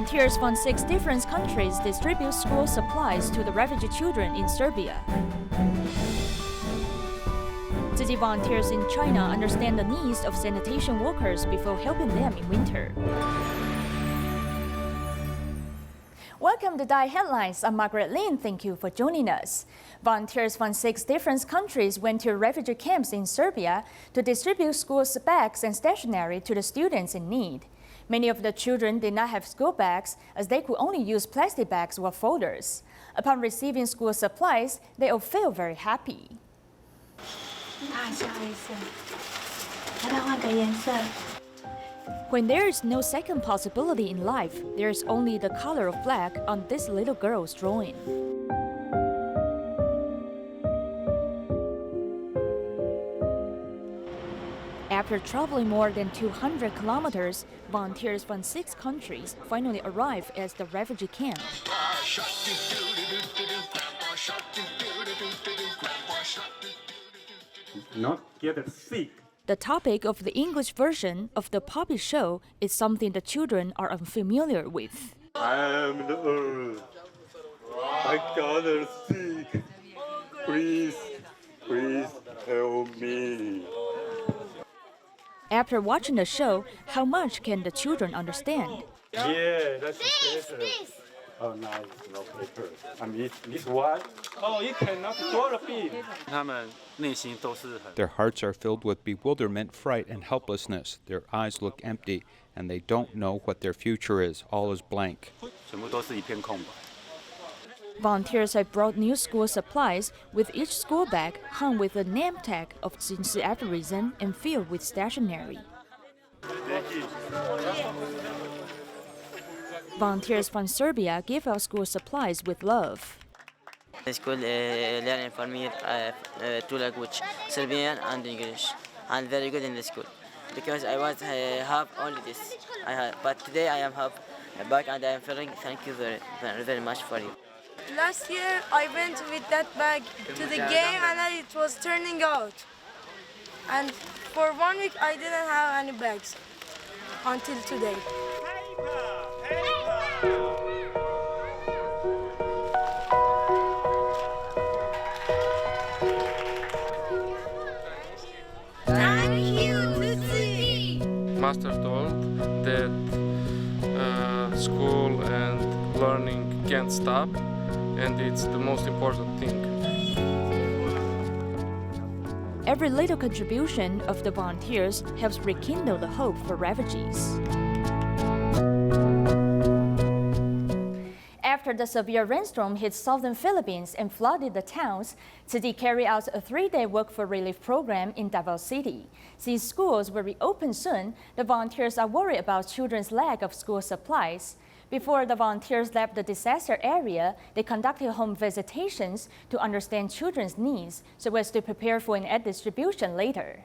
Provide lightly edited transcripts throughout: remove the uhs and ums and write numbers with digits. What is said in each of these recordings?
Volunteers from 6 different countries distribute school supplies to the refugee children in Serbia. City volunteers in China understand the needs of sanitation workers before helping them in winter. Welcome to DaAi Headlines. I'm Margaret Lin. Thank you for joining us. Volunteers from 6 different countries went to refugee camps in Serbia to distribute school bags and stationery to the students in need. Many of the children did not have school bags as they could only use plastic bags or folders. Upon receiving school supplies, they all felt very happy. When there is no second possibility in life, there is only the color of black on this little girl's drawing. After traveling more than 200 kilometers, volunteers from 6 countries finally arrived at the refugee camp. Not get sick. The topic of the English version of the puppet show is something the children are unfamiliar with. I am the earth. I got sick. Please help me. After watching the show, how much can the children understand? Yeah, that's better. Oh, no, it's no paper. I mean, this what? Oh, you cannot draw the bead. Their hearts are filled with bewilderment, fright, and helplessness. Their eyes look empty, and they don't know what their future is. All is blank. Volunteers have brought new school supplies, with each school bag hung with a name tag of Jinsi aphorism and filled with stationery. Volunteers from Serbia give out school supplies with love. The school learning for me 2 languages, Serbian and English. I'm very good in the school because I was have only this. But today I am have a bag and I am feeling thank you very much for you. Last year I went with that bag to the game and it was turning out. And for 1 week I didn't have any bags until today. Master told that school and learning can't stop, and it's the most important thing. Every little contribution of the volunteers helps rekindle the hope for refugees. After the severe rainstorm hit southern Philippines and flooded the towns, City carried out a 3-day work for relief program in Davao City. Since schools will reopen soon, the volunteers are worried about children's lack of school supplies. Before the volunteers left the disaster area, they conducted home visitations to understand children's needs so as to prepare for an aid distribution later.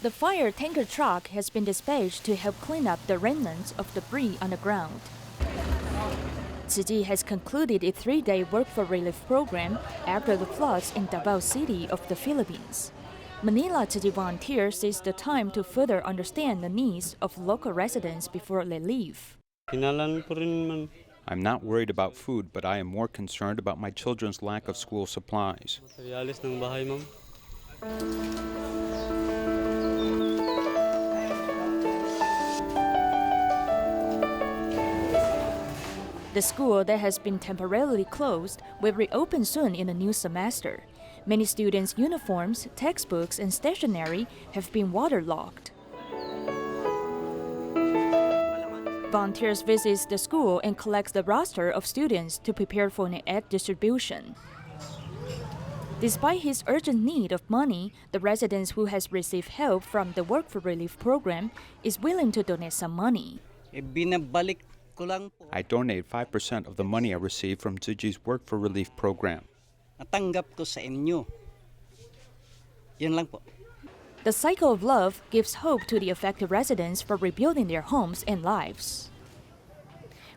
The fire tanker truck has been dispatched to help clean up the remnants of debris on the ground. City has concluded its 3-day work for relief program after the floods in Davao City of the Philippines. Manila City volunteers seize the time to further understand the needs of local residents before they leave. I'm not worried about food, but I am more concerned about my children's lack of school supplies. The school that has been temporarily closed will reopen soon in the new semester. Many students' uniforms, textbooks, and stationery have been waterlogged. Volunteers visit the school and collect the roster of students to prepare for an aid distribution. Despite his urgent need of money, the resident who has received help from the Work for Relief program is willing to donate some money. I donate 5% of the money I receive from Ziji's Work for Relief program. The cycle of love gives hope to the affected residents for rebuilding their homes and lives.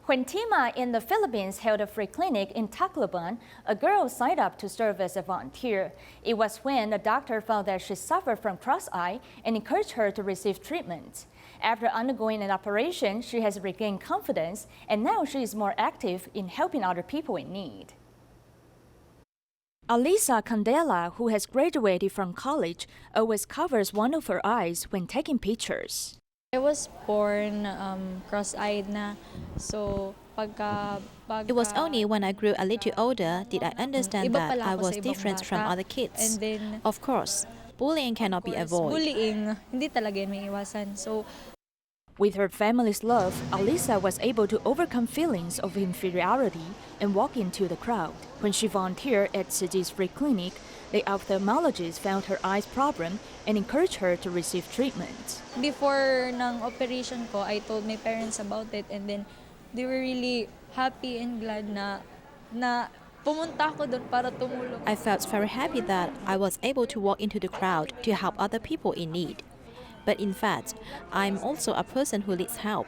When Tima in the Philippines held a free clinic in Tacloban, a girl signed up to serve as a volunteer. It was when a doctor found that she suffered from cross-eye and encouraged her to receive treatment. After undergoing an operation, she has regained confidence, and now she is more active in helping other people in need. Alisa Candela, who has graduated from college, always covers one of her eyes when taking pictures. I was born cross-eyed na, so It was only when I grew a little older did I understand iba that pala I ako was sa ibang different from bata. other kids. And then, Of course, bullying cannot be avoided. bullying, hindi talaga yun may iwasan. So, With her family's love, Alisa was able to overcome feelings of inferiority and walk into the crowd. When she volunteered at Siji's free clinic, the ophthalmologist found her eyes problem and encouraged her to receive treatment. before ng operation ko, I told my parents about it, and then they were really happy and glad na pumunta ako doon para tumulong. I felt very happy that I was able to walk into the crowd to help other people in need. But in fact, I'm also a person who needs help.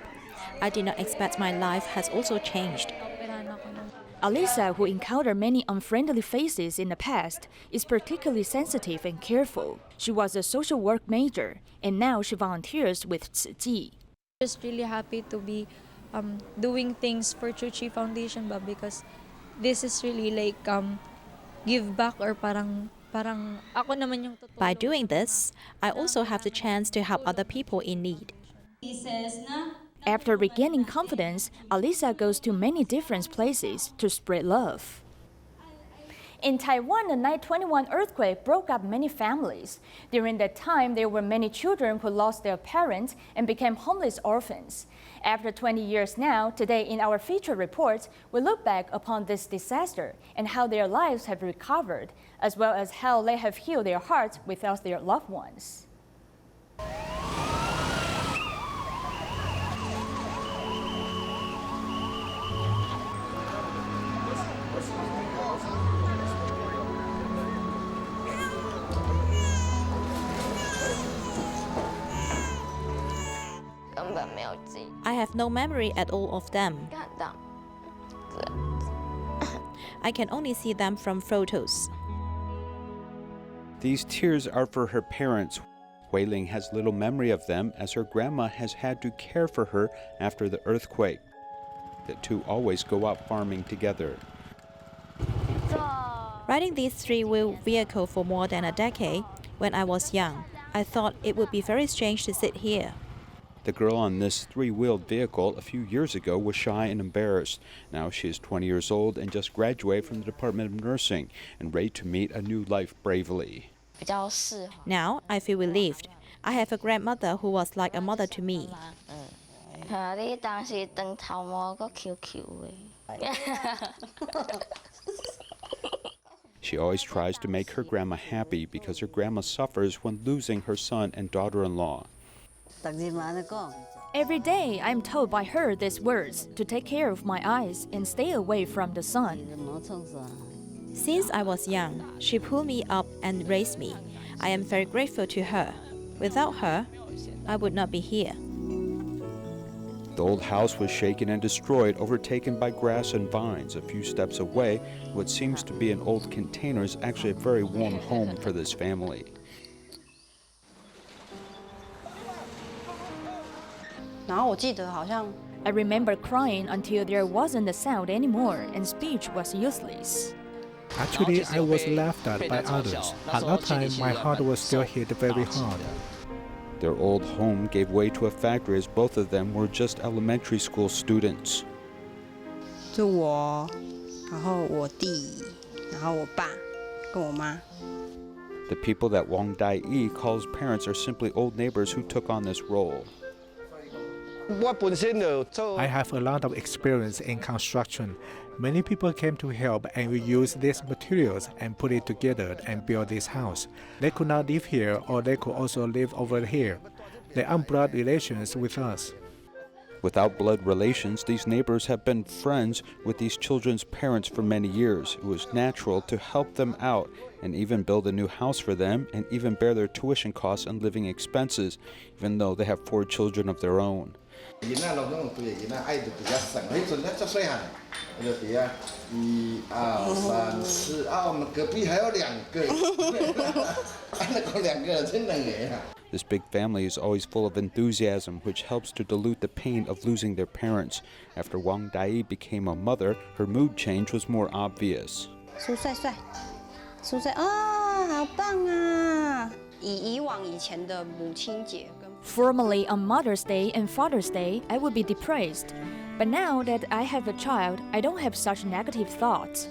I did not expect my life has also changed. Operahan ako nun. Alisa, who encountered many unfriendly faces in the past, is particularly sensitive and careful. She was a social work major, and now she volunteers with Siji. Just really happy to be doing things for Chuchi Foundation ba, because this is really like give back, or parang ako naman yung tutulong. By doing this, I also have the chance to help other people in need. After regaining confidence, Alisa goes to many different places to spread love. In Taiwan, the 9/21 earthquake broke up many families. During that time, there were many children who lost their parents and became homeless orphans. After 20 years now, today in our feature report, we look back upon this disaster and how their lives have recovered, as well as how they have healed their hearts without their loved ones. I have no memory at all of them. I can only see them from photos. These tears are for her parents. Hui Ling has little memory of them as her grandma has had to care for her after the earthquake. The two always go out farming together. Riding this three-wheel vehicle for more than a decade, when I was young, I thought it would be very strange to sit here. The girl on this three-wheeled vehicle a few years ago was shy and embarrassed. Now she is 20 years old and just graduated from the Department of Nursing and ready to meet a new life bravely. Now I feel relieved. I have a grandmother who was like a mother to me. She always tries to make her grandma happy because her grandma suffers when losing her son and daughter-in-law. Every day, I'm told by her these words to take care of my eyes and stay away from the sun. Since I was young, she pulled me up and raised me. I am very grateful to her. Without her, I would not be here. The old house was shaken and destroyed, overtaken by grass and vines. A few steps away, what seems to be an old container is actually a very warm home for this family. I remember crying until there wasn't a sound anymore and speech was useless. Actually, I was laughed at by others. At that time, my heart was still hit very hard. Their old home gave way to a factory as both of them were just elementary school students. 就我，然后我弟，然后我爸，跟我妈。 The people that Wang Dai calls parents are simply old neighbors who took on this role. I have a lot of experience in construction. Many people came to help, and we used these materials and put it together and built this house. They could not live here, or they could also live over here. They are blood relations with us. Without blood relations, these neighbors have been friends with these children's parents for many years. It was natural to help them out and even build a new house for them and even bear their tuition costs and living expenses, even though they have 4 children of their own. This big family is always full of enthusiasm, which helps to dilute the pain of losing their parents. After Wang DaAi became a mother, her mood change was more obvious. Formerly on Mother's Day and Father's Day, I would be depressed. But now that I have a child, I don't have such negative thoughts.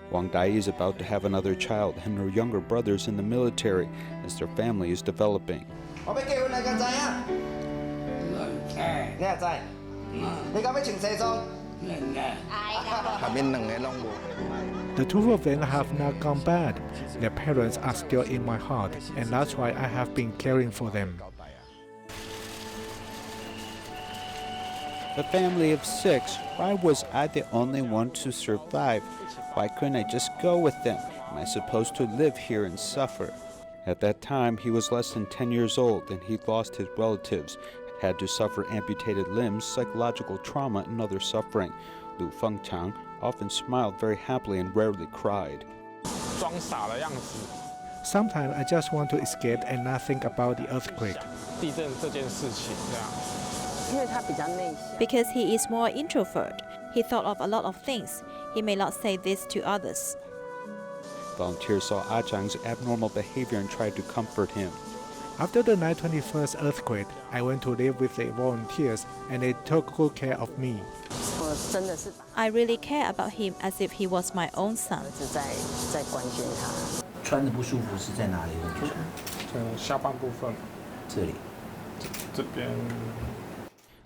Wang DaAi is about to have another child and her younger brother's in the military as their family is developing. The two of them have not gone bad. Their parents are still in my heart, and that's why I have been caring for them. A family of 6. Why was I the only one to survive? Why couldn't I just go with them? Am I supposed to live here and suffer? At that time, he was less than 10 years old and he lost his relatives, had to suffer amputated limbs, psychological trauma, and other suffering. Lu Fengchang often smiled very happily and rarely cried. Sometimes I just want to escape and not think about the earthquake. Because he is more introvert, he thought of a lot of things. He may not say this to others. Volunteers saw Chang's abnormal behavior and tried to comfort him. After the 9/21 earthquake, I went to live with the volunteers and they took good care of me. I really care about him as if he was my own son.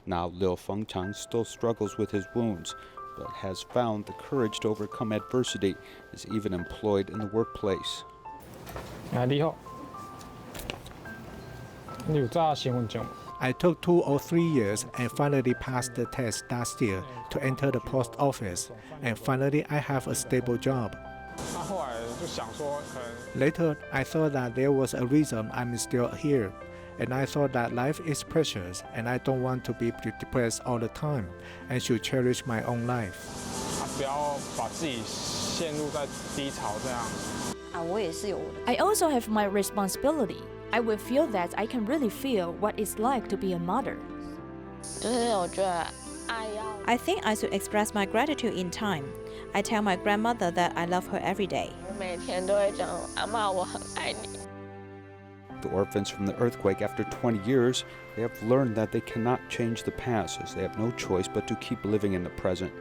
Now Liu Fengchang still struggles with his wounds, but has found the courage to overcome adversity, is even employed in the workplace. I took 2 or 3 years and finally passed the test last year to enter the post office, and finally I have a stable job. Later, I thought that there was a reason I'm still here, and I thought that life is precious and I don't want to be depressed all the time and should cherish my own life. I also have my responsibility. I will feel that I can really feel what it's like to be a mother. I think I should express my gratitude in time. I tell my grandmother that I love her every day. The orphans from the earthquake, after 20 years, they have learned that they cannot change the past, as they have no choice but to keep living in the present.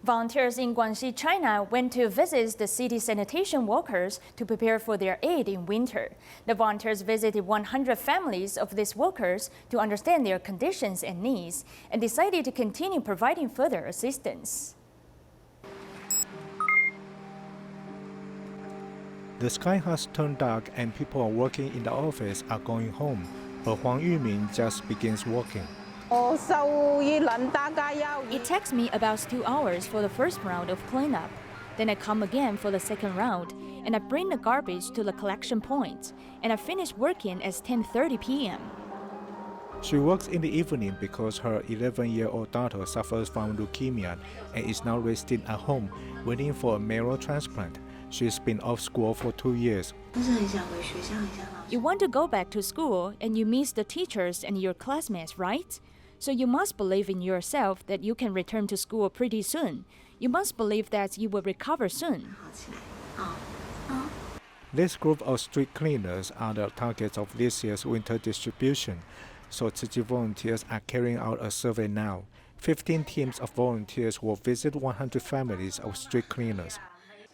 Volunteers in Guangzhou, China went to visit the city sanitation workers to prepare for their aid in winter. The volunteers visited 100 families of these workers to understand their conditions and needs and decided to continue providing further assistance. The sky has turned dark and people working in the office are going home, but Huang Yumin just begins working. It takes me about 2 hours for the first round of cleanup. Then I come again for the second round, and I bring the garbage to the collection point, and I finish working at 10:30 p.m. She works in the evening because her 11-year-old daughter suffers from leukemia and is now resting at home, waiting for a marrow transplant. She's been off school for 2 years. You want to go back to school and you miss the teachers and your classmates, right? So you must believe in yourself that you can return to school pretty soon. You must believe that you will recover soon. This group of street cleaners are the targets of this year's winter distribution. So Tzu Chi volunteers are carrying out a survey now. 15 teams of volunteers will visit 100 families of street cleaners.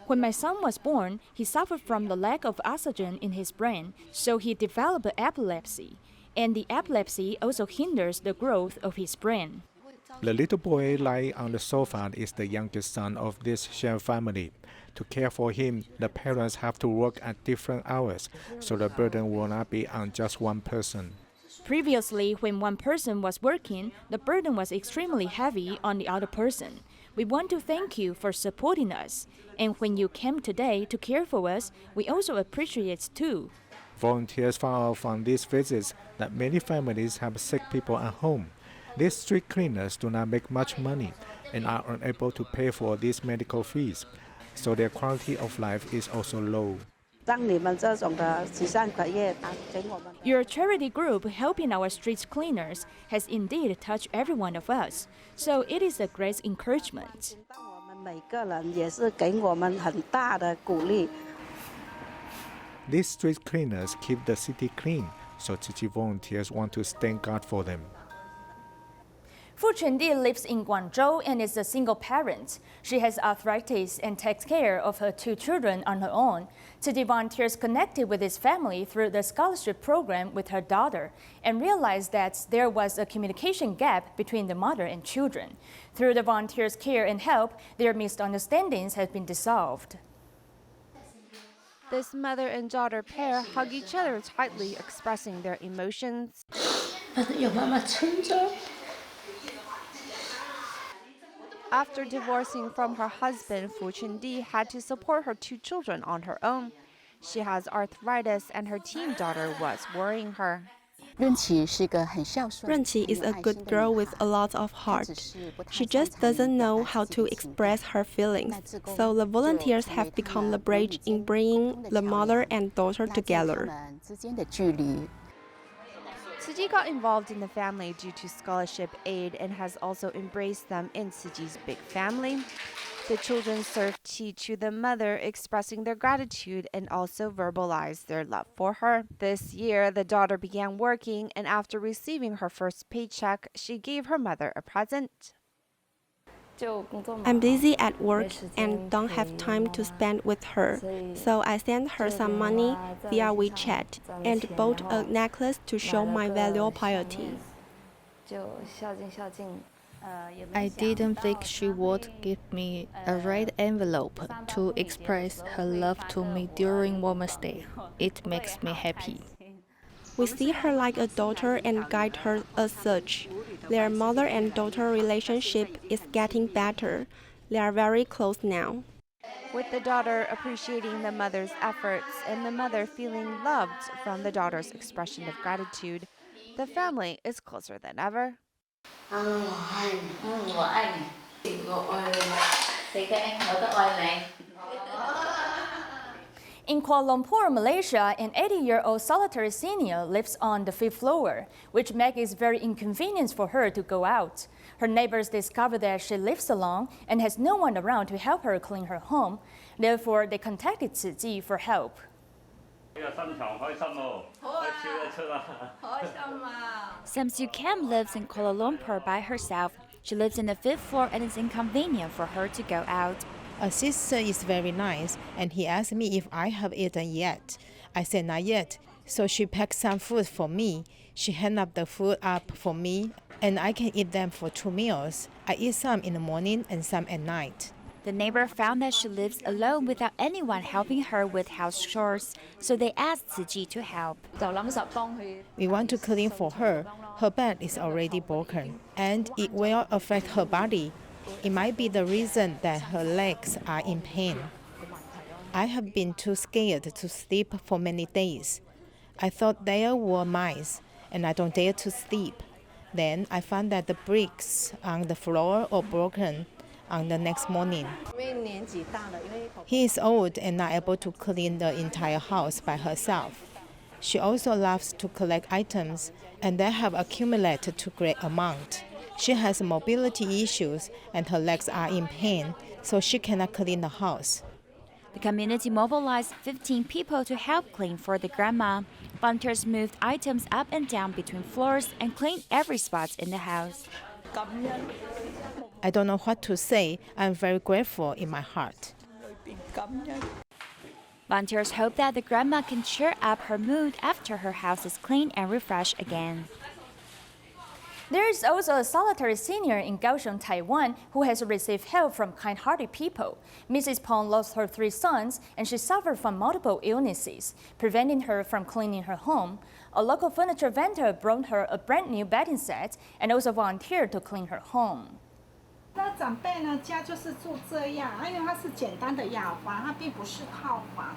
When my son was born, he suffered from the lack of oxygen in his brain, so he developed epilepsy. And the epilepsy also hinders the growth of his brain. The little boy lying on the sofa is the youngest son of this shared family. To care for him, the parents have to work at different hours, so the burden will not be on just one person. Previously, when one person was working, the burden was extremely heavy on the other person. We want to thank you for supporting us. And when you came today to care for us, we also appreciate it too. Volunteers found out from these visits that many families have sick people at home. These street cleaners do not make much money and are unable to pay for these medical fees, so their quality of life is also low. Your charity group helping our street cleaners has indeed touched every one of us, so it is a great encouragement. These street cleaners keep the city clean, so Tzu Chi volunteers want to thank God for them. Fu Chundi lives in Guangzhou and is a single parent. She has arthritis and takes care of her 2 children on her own. Tzu Chi volunteers connected with his family through the scholarship program with her daughter and realized that there was a communication gap between the mother and children. Through the volunteers' care and help, their misunderstandings have been dissolved. This mother and daughter pair hug each other tightly, expressing their emotions. After divorcing from her husband, Fu Chundi had to support her 2 children on her own. She has arthritis and her teen daughter was worrying her. Renqi is a good girl with a lot of heart. She just doesn't know how to express her feelings, so the volunteers have become the bridge in bringing the mother and daughter together. Tzu Chi got involved in the family due to scholarship aid and has also embraced them in Tzu Chi's big family. The children serve tea to the mother, expressing their gratitude and also verbalize their love for her. This year, the daughter began working, and after receiving her first paycheck, she gave her mother a present. I'm busy at work and don't have time to spend with her, so I sent her some money via WeChat and bought a necklace to show my filial piety. I didn't think she would give me a red envelope to express her love to me during Women's Day. It makes me happy. We see her like a daughter and guide her as such. Their mother and daughter relationship is getting better. They are very close now. With the daughter appreciating the mother's efforts and the mother feeling loved from the daughter's expression of gratitude, the family is closer than ever. In Kuala Lumpur, Malaysia, an 80-year-old solitary senior lives on the 5th floor, which makes it very inconvenient for her to go out. Her neighbors discover that she lives alone and has no one around to help her clean her home. Therefore, they contacted Tzu Chi for help. Samsu Kam lives in Kuala Lumpur by herself. She lives in the 5th floor and it's inconvenient for her to go out. A sister is very nice, and he asked me if I have eaten yet. I said not yet, so she packed some food for me. She handed up the food up for me, and I can eat them for 2 meals. I eat some in the morning and some at night. The neighbor found that she lives alone without anyone helping her with house chores, so they asked Tzu Chi to help. We want to clean for her. Her back is already broken, and it will affect her body. It might be the reason that her legs are in pain. I have been too scared to sleep for many days. I thought there were mice, and I don't dare to sleep. Then I found that the bricks on the floor are broken on the next morning. He is old and not able to clean the entire house by herself. She also loves to collect items, and they have accumulated to great amount. She has mobility issues and her legs are in pain, so she cannot clean the house. The community mobilized 15 people to help clean for the grandma. Volunteers moved items up and down between floors and cleaned every spot in the house. I don't know what to say. I'm very grateful in my heart. Volunteers hope that the grandma can cheer up her mood after her house is clean and refreshed again. There is also a solitary senior in Kaohsiung, Taiwan, who has received help from kind-hearted people. Mrs. Pong lost her 3 sons, and she suffered from multiple illnesses, preventing her from cleaning her home. A local furniture vendor brought her a brand new bedding set and also volunteered to clean her home. 那长辈呢，家就是住这样，因为它是简单的雅房，它并不是套房。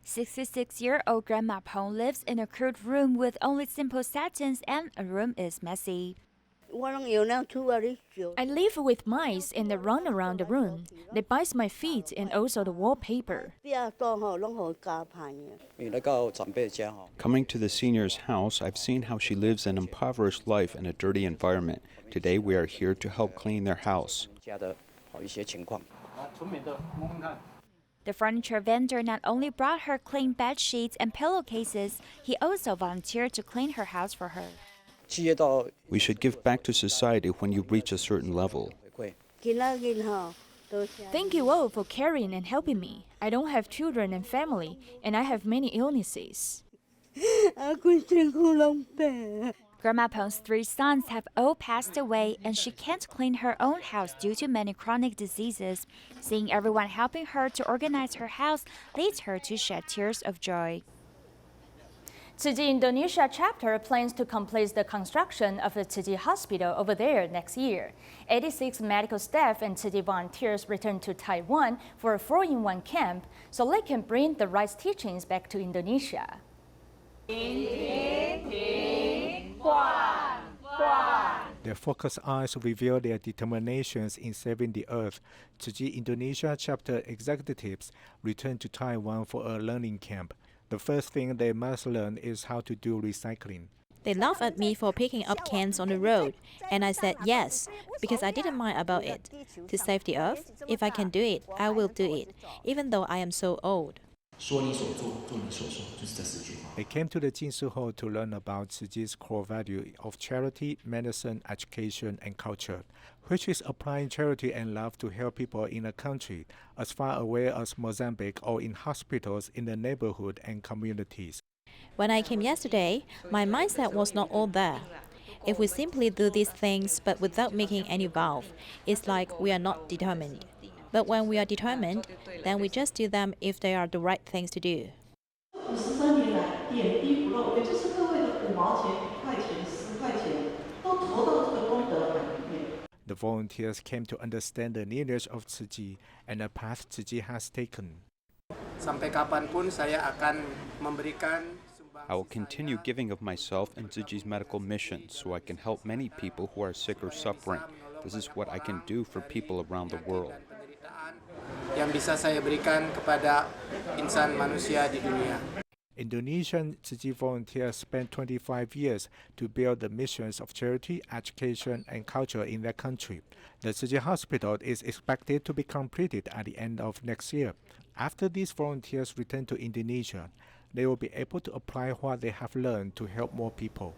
66-year-old Grandma Pong lives in a crude room with only simple settings, and a room is messy. I live with mice and they run around the room. They bite my feet and also the wallpaper. Coming to the senior's house, I've seen how she lives an impoverished life in a dirty environment. Today we are here to help clean their house. The furniture vendor not only brought her clean bed sheets and pillowcases, he also volunteered to clean her house for her. We should give back to society when you reach a certain level. Thank you all for caring and helping me. I don't have children and family, and I have many illnesses. Grandma Pong's 3 sons have all passed away, and she can't clean her own house due to many chronic diseases. Seeing everyone helping her to organize her house leads her to shed tears of joy. Tzu Chi Indonesia chapter plans to complete the construction of the Tzu Chi hospital over there next year. 86 medical staff and Tzu Chi volunteers return to Taiwan for a 4-in-1 camp so they can bring the right teachings back to Indonesia. Their focused eyes reveal their determinations in saving the earth. Tzu Chi Indonesia chapter executives return to Taiwan for a learning camp. The first thing they must learn is how to do recycling. They laughed at me for picking up cans on the road, and I said yes, because I didn't mind about it. To save the earth, if I can do it, I will do it, even though I am so old. They came to the Jinsu Hall to learn about Tzu Chi's core value of charity, medicine, education, and culture, which is applying charity and love to help people in a country as far away as Mozambique or in hospitals in the neighborhood and communities. When I came yesterday, my mindset was not all there. If we simply do these things but without making any vow, it's like we are not determined. But when we are determined, then we just do them if they are the right things to do. The volunteers came to understand the nearness of Tzu Chi and the path Tzu Chi has taken. I will continue giving of myself in Tzu Chi's medical mission so I can help many people who are sick or suffering. This is what I can do for people around the world. Indonesian Tzu Chi volunteers spent 25 years to build the missions of charity, education, and culture in their country. The Tzu Chi hospital is expected to be completed at the end of next year. After these volunteers return to Indonesia, they will be able to apply what they have learned to help more people.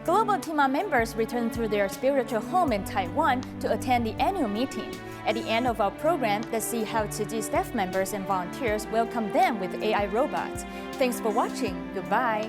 Global Tima members return to their spiritual home in Taiwan to attend the annual meeting. At the end of our program, let's see how Tzu Chi staff members and volunteers welcome them with AI robots. Thanks for watching. Goodbye.